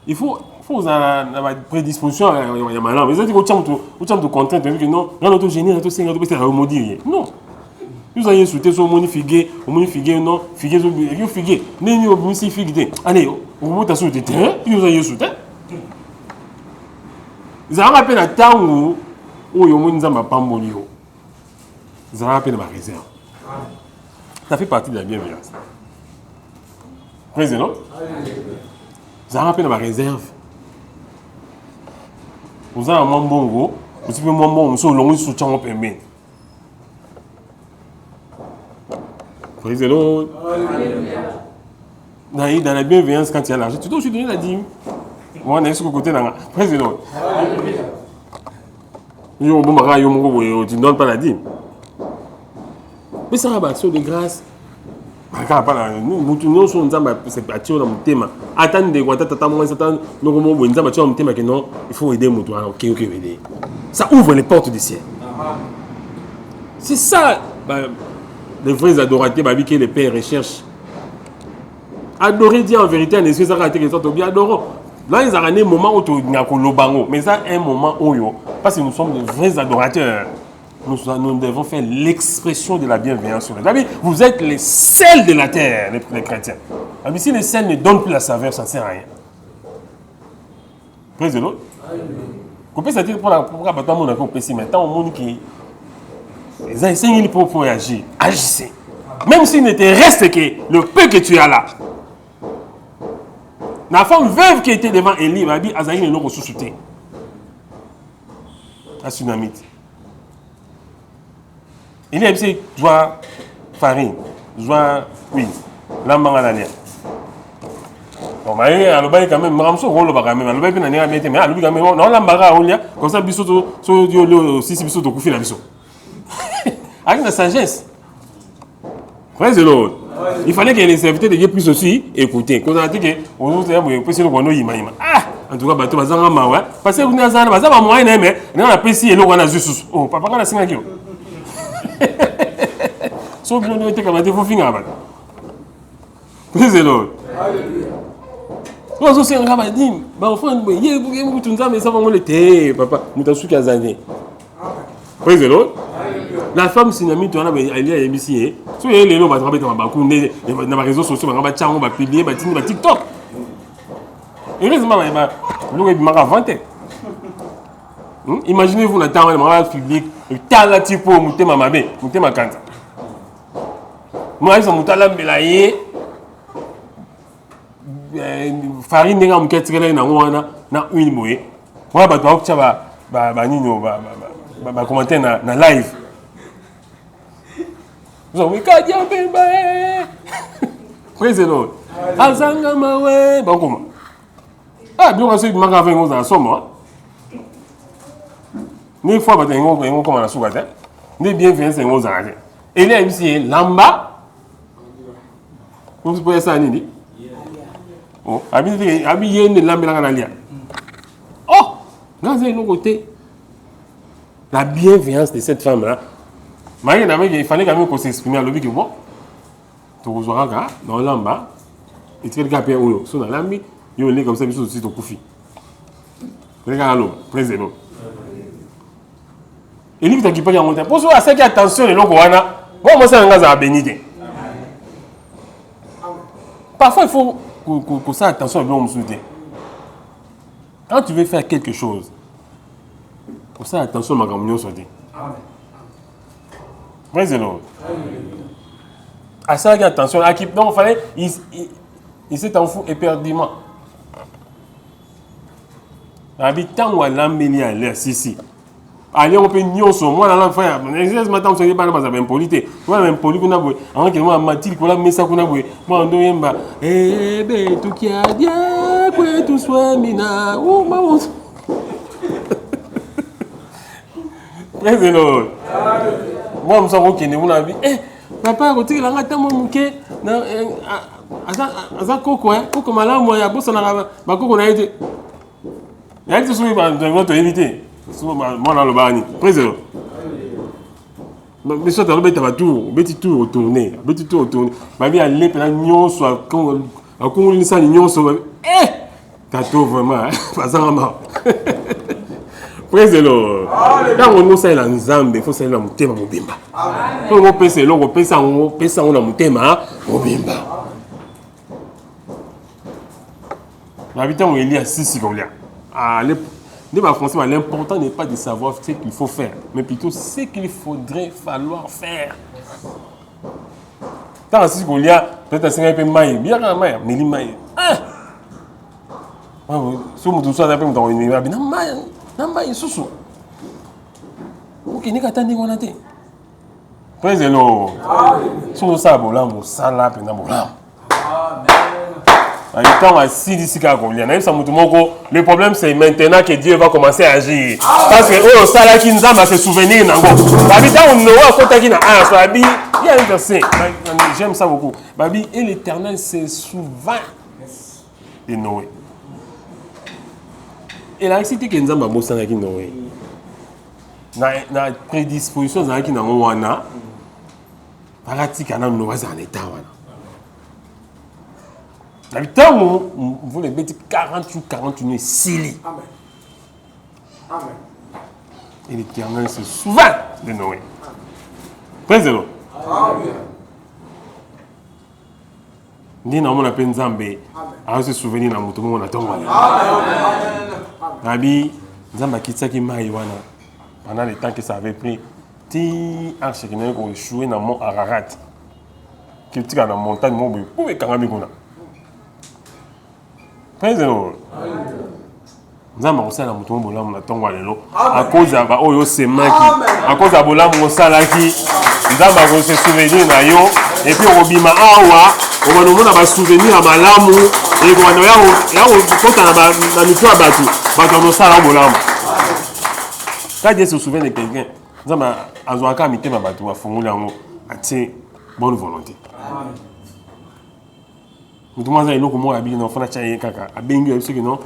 A: Il faut avoir prédisposition à la malade. Mais ça dit que tu as contrainte, tu dis que non, non, tu es gêné, tu es gêné, tu es maudit. Non. Vous avez insulté sur mon figue, non, figue, figue. N'est-ce pas vous si figue. Allez, vous avez insulté, vous avez insulté. Ils ont rappelé à temps où il y a un peu de molio. Ils ont rappelé ma réserve. Ça fait partie de la bienveillance. Président, ils ont rappelé ma réserve. Vous avez un bon gros, vous avez un bon sur le long soutien au permis. Président, dans la bienveillance, quand il y a l'argent, tu dois aussi donner la dîme. Moi, on est sur le côté là. Président, tu ne donnes pas la dîme. Mais ça va, sur de grâce. Nous sommes c'est parti dans mon thème. Attendez, il faut aider mon toit. Ok, aider. Ça ouvre les portes du ciel. C'est ça, les vrais adorateurs, que les pères recherchent. Adorer Dieu en vérité, en esprit, ça a été bien adorant. Là, ils ont un moment où tu as un mais ça, un moment où, parce que nous sommes de vrais adorateurs. Nous devons faire l'expression de la bienveillance sur la vie. Vous êtes les sels de la terre, les chrétiens. Mais si les sels ne donnent plus la saveur, ça ne sert à rien. Praise the Lord. Vous pouvez dire pour la bataille, on a compris ici, maintenant, au monde qui. Les enseignants pour agir. Agissez. Même s'il ne te reste que le peu que tu as là. La femme veuve qui était devant Élie m'a dit Azaï ne nous ressuscité. La tsunamite. Il y a aussi joie farine, joie oui, l'ambang à la lien. Bon, mais le bail quand même, Ramso rôle quand même, le bail bien n'est pas bien, mais le quand même, non l'ambara au lien, comme ça biso so le si biso to kufi la biso. Avec la sagesse. Praise the Lord. Il fallait que les serviteurs de puissent aussi écouter. Quand on a dit que on peut essayer de voir ima. Ah, en tout cas bateau bazanga mawa, parce que vous n'avez pas ça moyen mais on a apprécié le on a juste. Oh, papa quand la singa kio. So bien on était comme des faux finga ba. Praise the Lord. Alléluia. Nous aussi on va dire, bah enfant, yé vous tunza mais ça va le thé, papa, mutasuki azane. Praise the Lord. La femme synamite on a elle est ici. So les lots va travailler dans bakunde dans les réseaux sociaux, on va tchango va publier, va TikTok. Heureusement le m'a inventé. Imaginez-vous la temps le public, le talent tipo mutema mabe, mutema kanta. Moi ils ont mutala belaye farine nga muketsikela na ngwana na huile moye. Wa ba to tcha ba nino ba commenter na live. Vous avez qu'à dire praise the Lord. Azanga mawe ba comment. Ah bien on sait que manga vengo dans somme. Ni fois ba tengo comme na soukata. Ni bien vient c'est ngo zanga. Et là ici lamba. Vous pouvez ça ni. Oh, abi yene lamba na lia. Oh, dans un autre côté la bienveillance de cette femme là. Il fallait quand même qu'on s'exprime à l'objet que bon, tu reçois dans l'amba, et tu regardes bien où sont dans l'ambi, il y a comme ça, ils aussi ton koufi. Regarde l'eau, président. Et lui, tu as pas en monter. Pour ça, c'est attention, les locaux, bon, moi, c'est un gaz à béniter. Parfois, il faut que ça attention à l'homme soutien. Quand tu veux faire quelque chose, pour ça attention à ma communion soutien. Praise the Lord. À ça, attention, à qui donc il fallait, il s'est enfui éperdument. Habitant ou à l'embellir à l'air, si. Allez, on peut nier son moi, dans l'enfant, ce matin, on se dit, pas dans la impolité. Moi, l'impolité, on a beau, avant que moi, Mathilde, qu'on a mis ça, qu'on a beau, moi, on doit y aller, eh ben, tout qui a dit, que tout soit mina, ou maman. Praise the Lord. Moi, je suis dit, eh, papa, quand tu as dit, je suis koko, koko malamu ya bosa na bakoko na été. Il y a des choses que tu éviter. Moi, dans le bani. Président. Mais soit tu as tout, tout retourné. Babi, aller pendant l'union, soit quand on lit ça, l'union, soit. T'as tout vraiment. Pas ça, maman. Président. Quand on sait la nzambe, il faut savoir la mutema mobimba. Quand on pense là, on pense on la mutema mobimba. L'habitant il y a 6 comme là. L'important n'est pas de savoir ce qu'il faut faire, mais plutôt ce qu'il faudrait falloir faire. Tant que si il y a peut-être 5 peu maïs, bien quand même, mais les maïs. Si vous tous avez dans une maïs, non maïs sous. Ok, n'est qu'à attendre qu'on a été. Président, si vous savez bon là, vous savez là, puis bon là. Le problème c'est maintenant que Dieu va commencer à agir. Parce que oh ça qui nous a se souvenir il y a un verset, j'aime ça beaucoup. Et l'Éternel se souvint de Noé. Et la cité que nous avons bossé avec Noé. Na prédisposition dans qui na wana. Paratika na Noé en état wana. L'habitant, vous les mettez 48 Sili.
C: Amen. Amen.
A: Et l'Éternel se souvint de Noé. Président.
C: Amen.
A: Ni na mona penzambe, a se souvenir na mutu mona tonga.
C: Amen.
A: Nabi, Zamba kitaki mai wana. Pendant le temps que ça avait pris, ti arche qui n'a pas échoué dans mont Ararat. Qui était dans la montagne mobile. Pour les Karamikuna. Président, nous avons aussi la mouton bolam na tonga lelo à cause ya ba oyo semaki à cause ya bolam mosalaki nous avons se souvenir na yo et puis obima awa on va nous ba souvenir à malamu et on va ya kota na mitwa batu mosala bolam quand Dieu se souvient de quelqu'un nous avons azwaka mitema batu ba fungula ngo ati bonne volonté. Tout le monde a dit que non, faut changer kaka. Abengi aussi que non.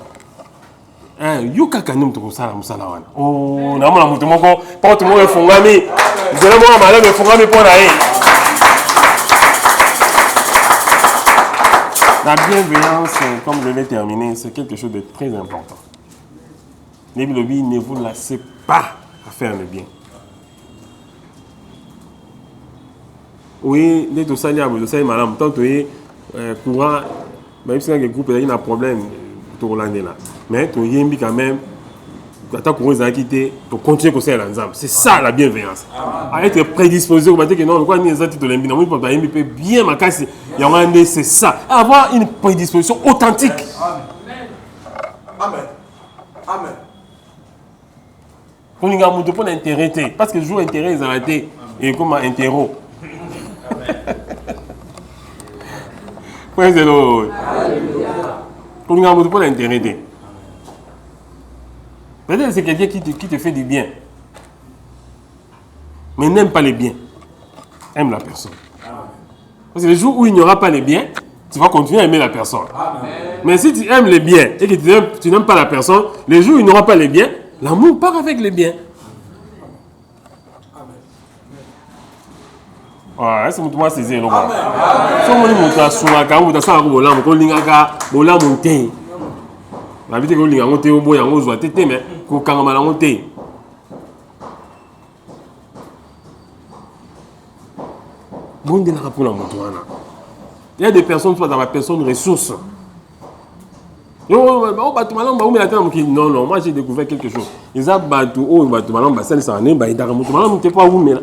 A: Yo kaka ni mtu kusala musala wana. Oh, na mwana mtu moko, pas tout le monde fungami. Zela mwana malebe fungami pour na ye. La bienveillance, comme je l'ai terminé, c'est quelque chose de très important. Ne vous lassez pas à faire le bien. Oui, les tout ça, il y a besoin de madame. Tant que courant, même si le groupe il y a un problème pour l'année là, mais tu y quand même, quand tu as quitté, tu continues à faire l'ensemble. C'est ça la bienveillance. À être prédisposé, on va dire que non, quoi, ni ça, tu peux bien ma casse. C'est ça. Avoir une prédisposition authentique.
C: Amen. Amen.
A: Pour nous pour l'intérêt, parce que le jour intérêt ils arrêté et comme un interro. Président. Pour nous pour l'intérêt. Peut-être c'est quelqu'un qui te fait du bien, mais n'aime pas les biens. Aime la personne. Parce que le jour où il n'y aura pas les biens, tu vas continuer à aimer la personne. Amen. Mais si tu aimes les biens et que tu n'aimes pas la personne, les jours où il n'y aura pas les biens, l'amour part avec les biens. Ouais, c'est moi saisir le roi. Si on dit que tu as quand tu as ça au bolam, qu'on lingaka bolam monté. La vie que linga monté au boy en rose tété mais ko kangama la monté. Bon de la pour la montoana. Il y a des personnes soit dans la personne ressource. Non, moi j'ai découvert quelque chose. Ils ont battu au bateau malon bassin ça n'est pas dans le malon t'es pas où mais là.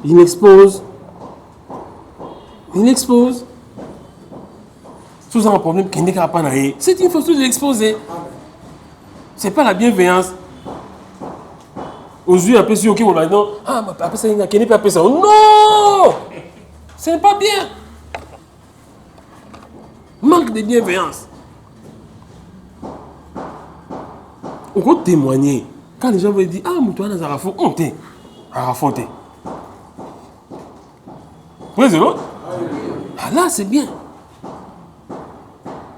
A: Il expose. Sous un problème qui n'est pas naïf. C'est une façon de l'exposer. C'est pas la bienveillance. Aux yeux après si ok on va non ah mais après ça il n'y a qu'un pas après ça non c'est pas bien. Manque de bienveillance. On peut témoigner quand les gens veulent dire ah mais toi on a faux honte à faute. Oui, c'est l'autre. Ah là, c'est bien.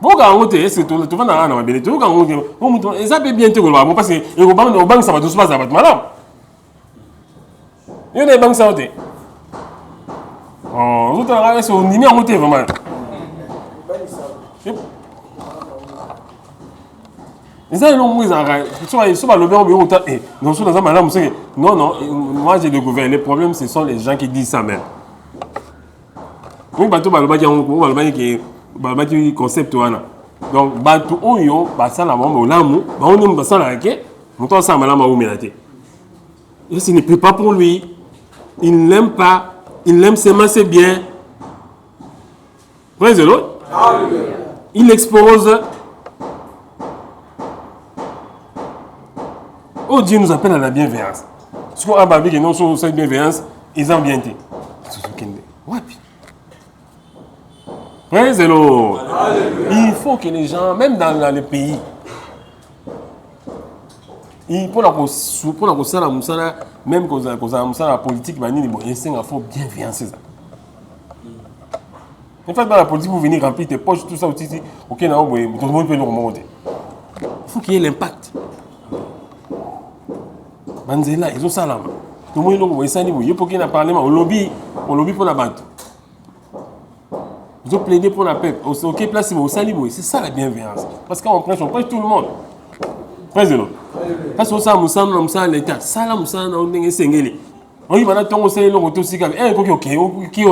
A: Pourquoi on te est tu vas dans la belle tu vas on et ça peut bien te voir parce que au banque ça va tout se passer avec madame. Il y a des banques ça côté. Oh, nous t'as sur numéro côté vraiment. Et ça non moi ça va le bien au bureau et non sur dans madame c'est non moi j'ai découvert les problèmes ce sont les gens qui disent ça même. Oui bateau ba qui concept wana donc bateau oyo basala mambo lamu ba on ne basala ke muto sa malama ou menate et ce n'est plus pas pour lui il n'aime pas il l'aime seulement c'est bien praise the Lord il expose oh Dieu nous appelle à la bienveillance ce qu'on a bavé que non sur cette bienveillance ils ont bien été wapi. Praise the Lord. Il faut que les gens, même dans les pays, pour la ça même quand la politique, il faut bienveillance. En fait, dans la politique, vous venez remplir tes poches, tout ça aussi, ok, tout le monde peut nous remonter. Il faut qu'il y ait l'impact. Banzela, ils ont ça là. Tout le monde il faut qu'il y ait un parlement, on lobby pour la batte. Ils ont plaidé pour la paix. Ok, place au salibou. C'est ça la bienveillance. Parce qu'on prêche tout le monde. Président. Parce que ça, nous sommes l'État. Ça, nous sommes dans le Sénégal. On y va dans ton Sénégal, on aussi comme ok, qui est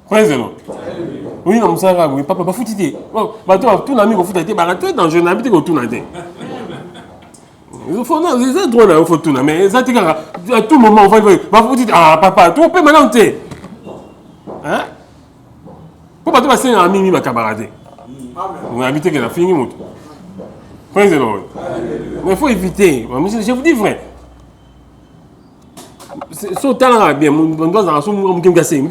A: Président. Oui, nous sommes oui, papa, faut t'aider. Bah toi, tout l'ami, faut t'aider. Bah toi, dans jeune habité, tout l'année. Il faut non, c'est droit là, il faut tout là, mais ça à tout moment on va vous dire ah papa, tu peux maintenant te. Hein? Pourquoi tu vas c'est un ami ma camarade. On a habité que la fini moto. Praise the Lord. Mais il faut éviter, je vous dis vrai. So tala bien, on doit en somme on gasser,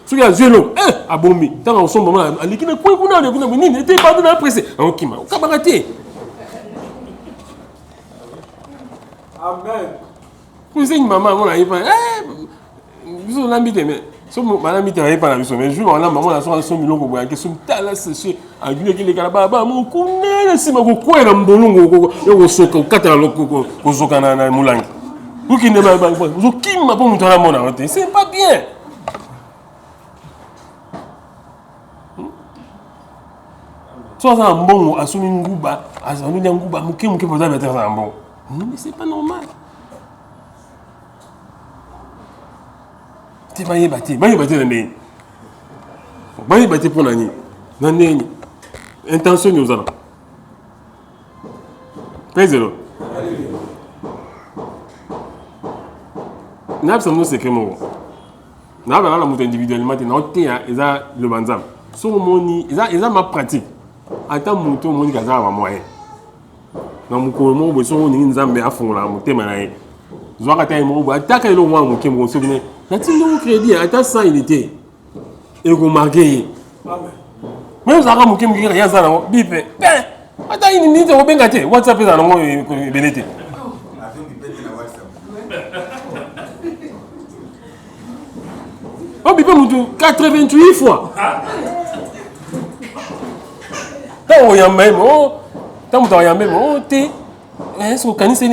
A: ce qui a zéro, à bombi. Tant en somme moment, ali qui ne quoi kuna ni n'était pas de la presse. OK, ma camarade. Amen. Vous êtes maman, on a eu pas. Vous l'habitez, mais si vous l'habitez pas la maison, mais je vois là, maman, la soirée, son million, vous voyez que son talent, c'est à lui qui les calabas, mon cousin, si ma couille, un bolon, au soc, au catalogue, au socana, au moulang. Vous qui ne m'avez pas, vous qui m'a pas montré la monnaie, c'est pas bien. Soit un bon, à son ingouba, à son ingouba, mouké, vous avez été un bon. Non, mais c'est pas normal. Tu vas y battre la main. Tu vas y battre pour l'année. Intention nous allons. Praise the Lord. Nous avons un secret. Nous avons la moto individuellement. Nous avons le banzam. Sur mon ils ont ma pratique. Attends, mon tour, mon gazard à moyen. Na mukomo bo so ni nzambe afunga mutema nae zwaka tayi mo bo ataka ilo mwa mukemo so bine na tindo crédit ata ça il était et ko marqué amen même zaka mukemo ki rien ça na bipe ata ini ni to benga te WhatsApp za na mo benete oh bipe mutu 88 fois tawo ya même tant que tu as même monté, est-ce que tu as dit que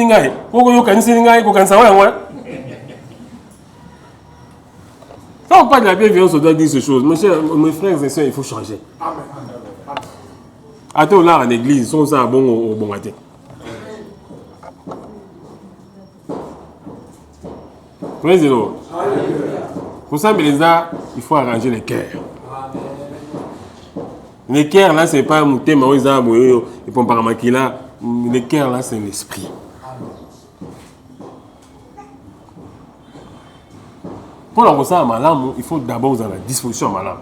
A: quand on parle de la bienveillance, on doit dire ces choses. Mes frères et sœurs, il faut changer. Amen. Attends, là, en église, ils sont ça bon au bon matin. Praise the Lord. Pour ça, il faut arranger les cœurs. Les cœurs là, c'est pas mon thème, et pour là. Les cœurs là, c'est l'esprit. Pour la ça, malam, il faut d'abord vous avoir la disposition malam.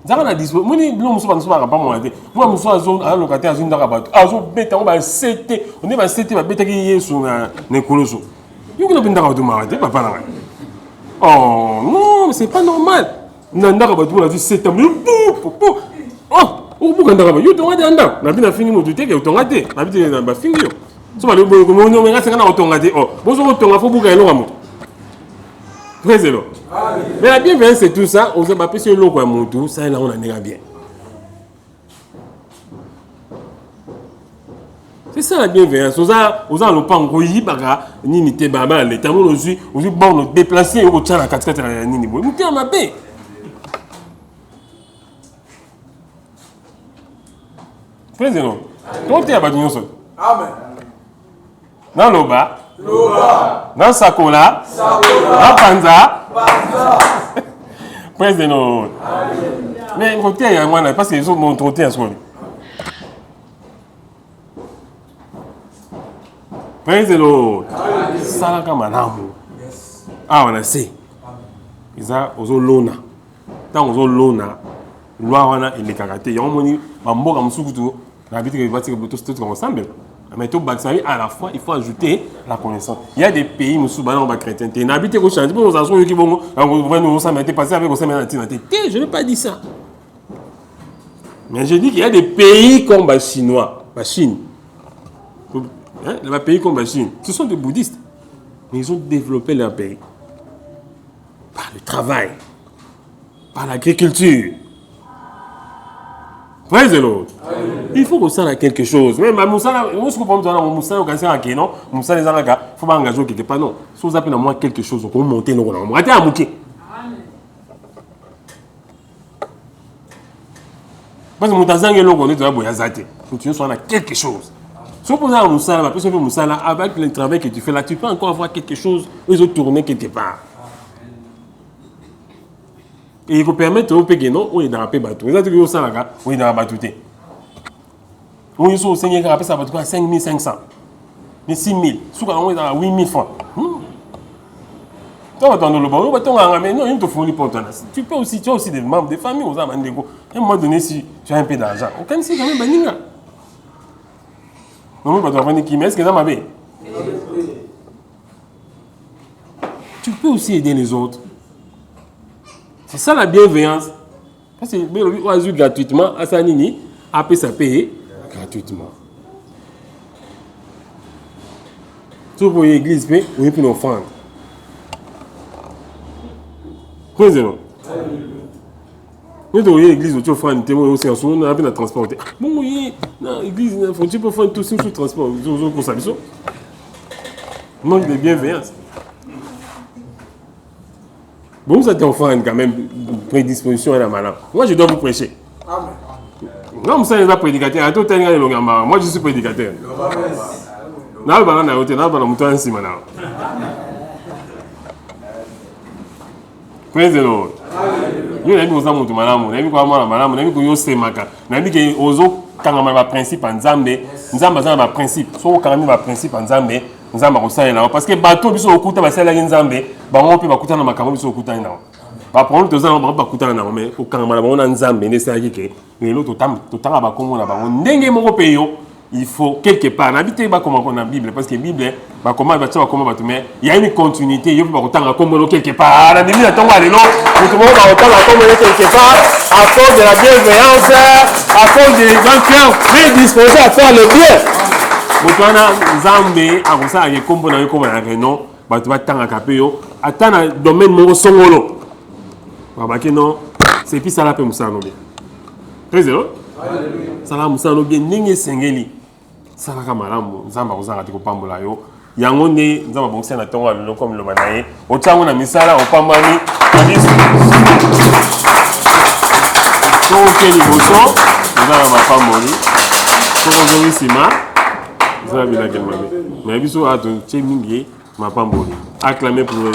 A: Vous avez la disposition. Moi, je ne suis pas moi. Moi, je suis un locataire à une darabato. Ah, je vais on va CT. On est CT, on va bêter qui est sur les colossaux. Vous ne pouvez pas m'arrêter, papa. Oh non, c'est pas normal. Nanda ba tu la vie c'est un oh pourquoi ndaka ba yo tonga ndanda na bina fini moto te ke tonga te na bina ba fini yo so ba le boyo ko mo nga senga na tonga te oh bo so tonga fo buka elo moto Très zéro. Mais la bienveillance, c'est tout ça. On se bat sur l'eau, quoi, mon tout. Ça, là, on en est bien. C'est ça la bienveillance. Aux gens n'ont pas encore eu ni n'était baba les temps aussi bon nous déplacer au tient la 4 ni niveau. Nous t'es ma paix. Président. Toi t'es à Badinyo.
C: Amen.
A: Dans l'oba. Dans Sakola. Dans Panza. Président. Mais côté il y a moi parce que les autres m'ont trotté à ce moment. Praise the Lord. Salaka manamu. Ah, on a sait. Isa ozo lona. Tant ozo lona. Loi wana il est karaté. Il y a un moni mamboka musukutu. La vie que bâtir que tout ensemble. Mais tout bâtir à la fois il faut ajouter la connaissance. Il y a des pays musuba dans ba chrétienté. N'habiter au chantier pour nos anciens qui vont nous ça m'était passé avec au semaine je n'ai pas dit ça. Mais je dis qu'il y a des pays comme la chinois, la Chine. Hein, les pays comme la Chine, ce sont des bouddhistes. Mais ils ont développé leur pays. Par le travail. Par l'agriculture. Praise the Lord. Il faut qu'on s'en quelque chose. Même à Moussa, on se comprend dans Moussa, on s'en a non. Moussa, les Aragas, il faut pas engager quelque part. Non. Si vous appelez à moi quelque chose, on peut monter nos rangs. On va à Mouké. Parce que Moutazang est là, on est dans la boyazate. Faut que tu sois quelque chose. Si on pose à Moussa, avec le travail que tu fais là, tu peux encore avoir quelque chose où ils ont tourné quelque part. Et il faut permettre au Péguénon, on est dans la paix bateau. Les autres qui sont là, on est dans la bateau. On est sur le Seigneur, on ça va 5 500. Mais 6 000. Souvent, on est dans 8 000 francs. Tu vas dans le bon, mais non, il te faut l'important. Tu peux aussi, tu as aussi des membres des familles aux Amandego. À un moment donné, si tu as un peu d'argent, on peut quand même baninga. Non, mais tu vas qui mais est-ce que ça m'a bien? Tu peux aussi aider les autres. C'est ça la bienveillance. Parce que on a gratuitement à Sanini, après ça paye gratuitement. Tout pour l'église, on est pour l'offrande. Président. Nous avons l'église, tu offres un témoin aussi en sous, on a bien transporter. Bon, oui, l'église, il faut que tu faire tout sur le transport. Manque de bienveillance. Bon, ça t'offre quand même prédisposition à la malade. Moi, je dois vous prêcher.
C: Amen.
A: Non, vous savez, prédicateur. Moi, je suis prédicateur. Praise the Lord. Nous avons dit que nous avons dit que nous avons dit que nous avons dit que nous avons dit principe en Zambé. Nous avons dit principe. Si nous avons dit principe en Zambé, nous avons dit que parce que les bateaux qui sont au côté de la Zambé, ils vont être au côté de la Zambé. Par contre, nous avons dit que nous avons dit que nous avons dit que nous avons dit que il faut quelque part n'habiter pas comme on a Bible parce que Bible va comment va comment mais il y a une continuité il faut pas comme quelque part la Bible attend à l'élo tout le monde va autant comme quelque part à cause de la bienveillance à cause des gens cœurs prédisposés à faire le bien Boutwana Nzambe a comme ça il comme na comme na non ba tu va tanga kapeo atana domaine mo songolo ba que non c'est puis ça la peut musano bien très zéro sala musano bien ninge sengeli sala kamalamu nzamba kozanga tikopambola yo yango ne nzamba bongisa na tonga lelo comme le manaye otango na misala opambani adisu to keli boso nzamba mapamboli to zori sima nzamba bila kelmabe mais biso ato chemingi mapamboli acclamé pour le